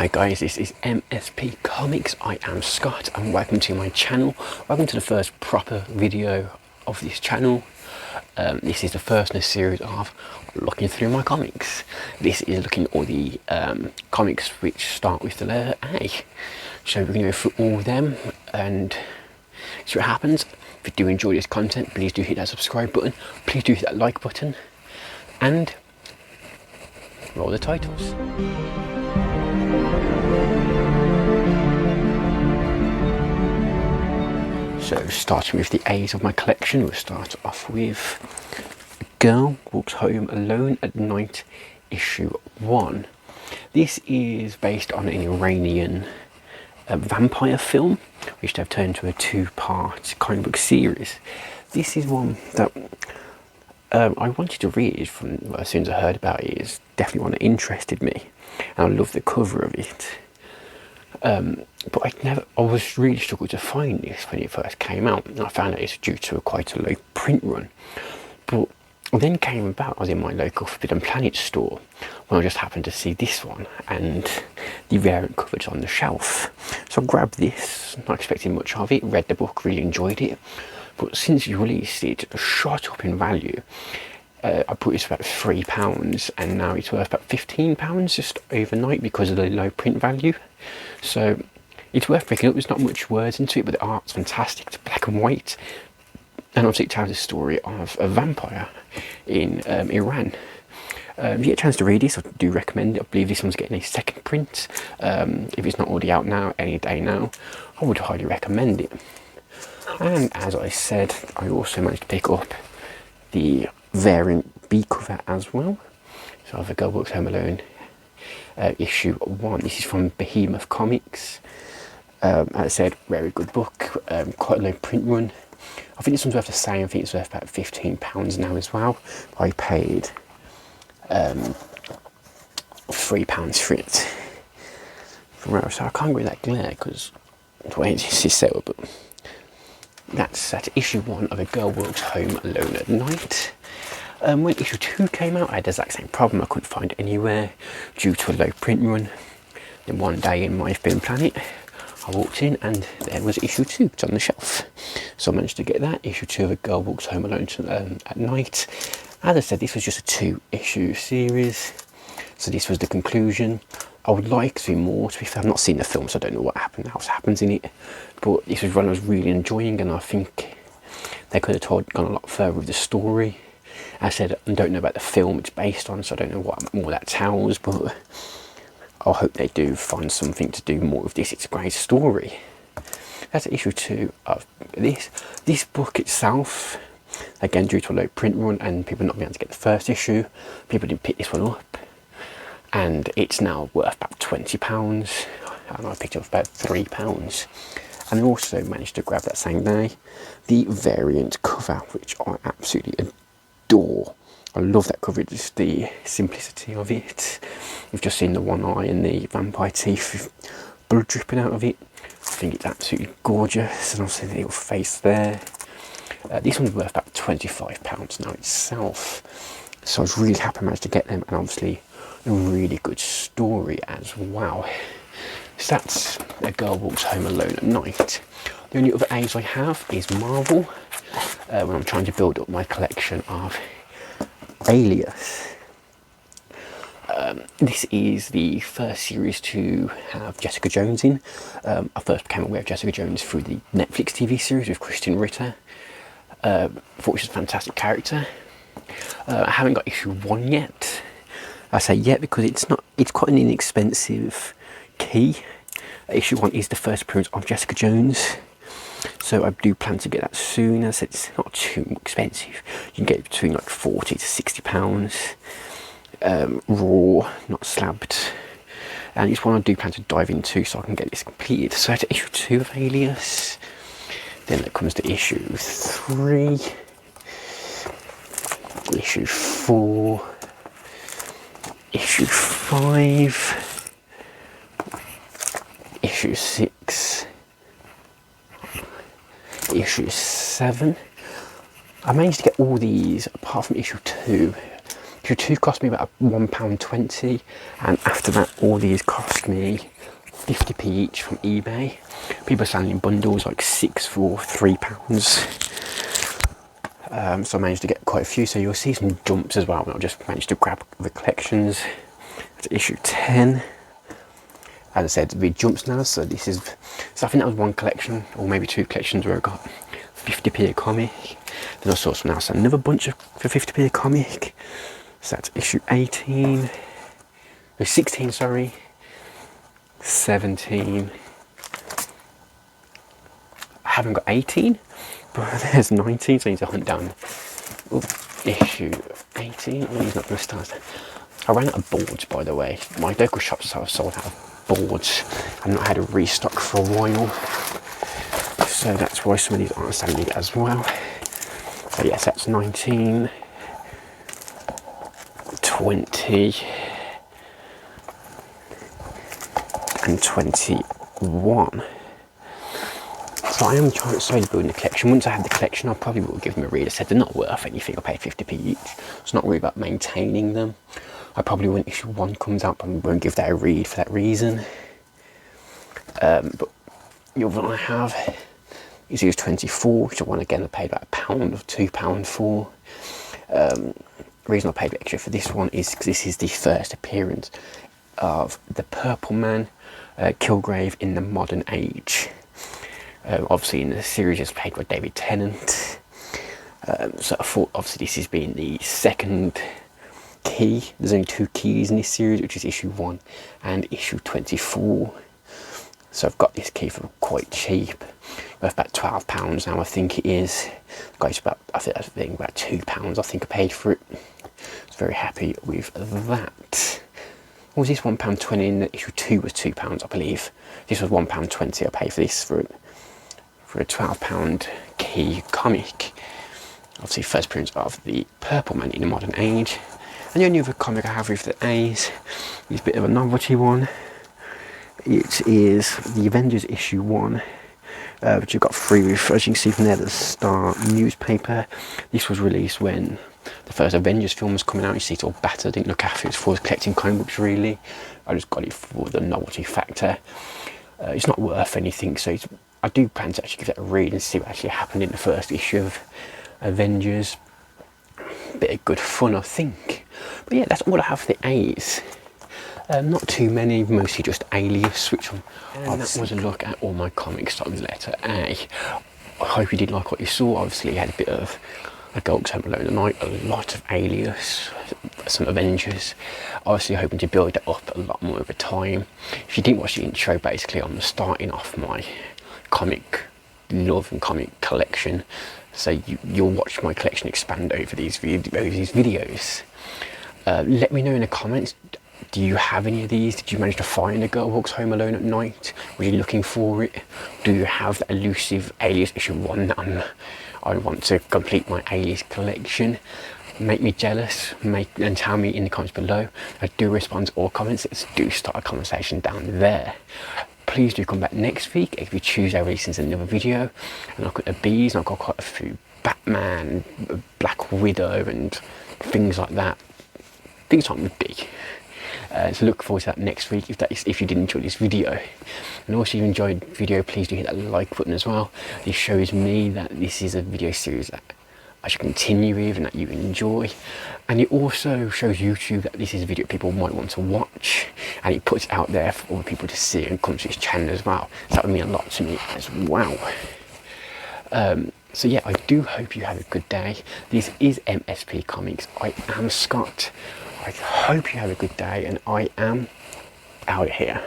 Hi guys, this is MSP Comics. I am Scott and welcome to my channel. Welcome to the first proper video of this channel. This is the first in a series of looking through my comics. This is looking at all the comics which start with the letter A. So we're going to go through all of them and see what happens. If you do enjoy this content, please do hit that subscribe button. Please do hit that like button and roll the titles. So starting with the A's of my collection, we'll start off with A Girl Walks Home Alone at Night, issue 1. This is based on an Iranian vampire film, which they've turned into a 2-part comic book series. This is one that I wanted to read from as soon as I heard about it. It's definitely one that interested me, and I love the cover of it. But I was really struggled to find this when it first came out, and I found out it's due to quite a low print run. But then came about, I was in my local Forbidden Planet store when I just happened to see this one and the variant covers on the shelf. So I grabbed this, not expecting much of it, read the book, really enjoyed it. But since you released it, shot up in value. I bought this for about £3 and now it's worth about £15 just overnight because of the low print value. So it's worth picking up. There's not much words into it, but the art's fantastic. It's black and white, and obviously it tells the story of a vampire in Iran. If you get a chance to read this, I do recommend it. I believe this one's getting a second print. If it's not already out now, any day now, I would highly recommend it. And as I said, I also managed to pick up the variant B cover as well. So I have A Girl Walks Home Alone, issue 1. This is from Behemoth Comics. As I said, very good book, quite a low print run. I think this one's worth the same. I think it's worth about £15 now as well. I paid £3 for it. So I can't get that glare because the way this is set up. But that's at issue 1 of A Girl Walks Home Alone at Night. When issue 2 came out, I had the exact same problem. I couldn't find it anywhere due to a low print run. Then one day in my Forbidden Planet, I walked in and there was issue 2. It's on the shelf. So I managed to get that, issue 2 of A Girl Walks Home Alone at Night. As I said, this was just a 2-issue series. So this was the conclusion. I would like to see more. To be fair, I've not seen the film, so I don't know what else happens in it. But this was one I was really enjoying, and I think they could have gone a lot further with the story. As I said, I don't know about the film it's based on, so I don't know what more that tells, but I hope they do find something to do more with this. It's a great story. That's issue 2 of this. This book itself, again, due to a low print run and people not being able to get the first issue, people didn't pick this one up. And it's now worth about £20. And I picked it up for about £3. And I also managed to grab that same day the variant cover, which I absolutely adore. I love that cover, just the simplicity of it. You've just seen the one eye and the vampire teeth with blood dripping out of it. I think it's absolutely gorgeous, and also the little face there. This one's worth about £25 now itself. So I was really happy I managed to get them, and obviously a really good story as well. So that's A Girl Walks Home Alone at Night. The only other A's I have is Marvel, when I'm trying to build up my collection of Alias. This is the first series to have Jessica Jones in. I first became aware of Jessica Jones through the Netflix TV series with Christian Ritter. Thought she was a fantastic character. I haven't got issue 1 yet. I say yet because it's quite an inexpensive key. Issue 1 is the first appearance of Jessica Jones, so I do plan to get that soon, as it's not too expensive. You can get it between like £40 to £60, raw, not slabbed, and it's one I do plan to dive into so I can get this completed. So to issue 2 of Alias, then it comes to issue 3, issue 4, issue 5, issue 6, issue 7. I managed to get all these apart from issue 2. issue 2 cost me about £1.20, and after that all these cost me 50p each from eBay. People are selling bundles like 6 for £3. So I managed to get quite a few, so you'll see some jumps as well when I just managed to grab the collections. That's issue 10. As I said, the jumps now, so this is, so I think that was one collection or maybe 2 collections where I got 50p a comic. Then I saw some else, another bunch of for 50p a comic. So that's issue 18, no, 16, sorry, 17. I haven't got 18, but there's 19, so I need to hunt down. Ooh, issue 18. Oh, he's not going to start. I ran out of boards, by the way. My local shops have sold out of boards. I've not had a restock for a while, so that's why some of these aren't selling as well. So yes, that's 19, 20, and 21. So I am trying to slowly build the collection. Once I have the collection, I probably will give them a read. I said they're not worth anything. I paid 50p each. It's not really about maintaining them. I probably, when issue 1 comes out, I won't give that a read for that reason. But the other one I have is issue 24, which one again I paid about £1 or £2 for. The reason I paid extra for this one is because this is the first appearance of the Purple Man, Kilgrave in the modern age. Obviously in the series it's played by David Tennant. So I thought obviously this has been the second key. There's only 2 keys in this series, which is issue 1 and issue 24. So I've got this key for quite cheap, worth about £12 now I think it is. Got about, I think about £2 I think I paid for it. I was very happy with that. What was this, £1.20, and issue 2 was £2 I believe. This was £1.20 I paid for this for a £12 key comic. Obviously first appearance of the Purple Man in the modern age. And the only other comic I have with the A's is a bit of a novelty one. It is the Avengers issue 1, which you've got free with, as you can see from there, the Star newspaper. This was released when the first Avengers film was coming out. You see it's all battered, didn't look after it for collecting comic books really. I just got it for the novelty factor. It's not worth anything, so I do plan to actually give that a read and see what actually happened in the first issue of Avengers. Bit of good fun I think. But yeah, that's all I have for the A's. Not too many, mostly just Alias, which that was a look at all my comics starting with letter A. I hope you did like what you saw. Obviously you had a bit of A Girl Goes Home Alone at Night, a lot of Alias, some Avengers. Obviously hoping to build it up a lot more over time. If you didn't watch the intro, basically I'm starting off my comic love and comic collection, so you'll watch my collection expand over these videos. Let me know in the comments, do you have any of these? Did you manage to find A Girl Walks Home Alone at Night? Were you looking for it? Do you have the elusive Alias issue 1 that I want to complete my Alias collection? Make me jealous, and tell me in the comments below. I do respond to all comments. Let's do start a conversation down there. Please do come back next week. Every Tuesday releases another video, and I've got the bees, and I've got quite a few Batman, Black Widow and things like that. Things aren't big. So look forward to that next week if you did enjoy this video. And also if you enjoyed the video, please do hit that like button as well. This shows me that this is a video series that I should continue with and that you enjoy. And it also shows YouTube that this is a video people might want to watch, and it puts it out there for other people to see and come to this channel as well. So that would mean a lot to me as well. So yeah, I do hope you have a good day. This is MSP Comics. I am Scott. I hope you have a good day, and I am out of here.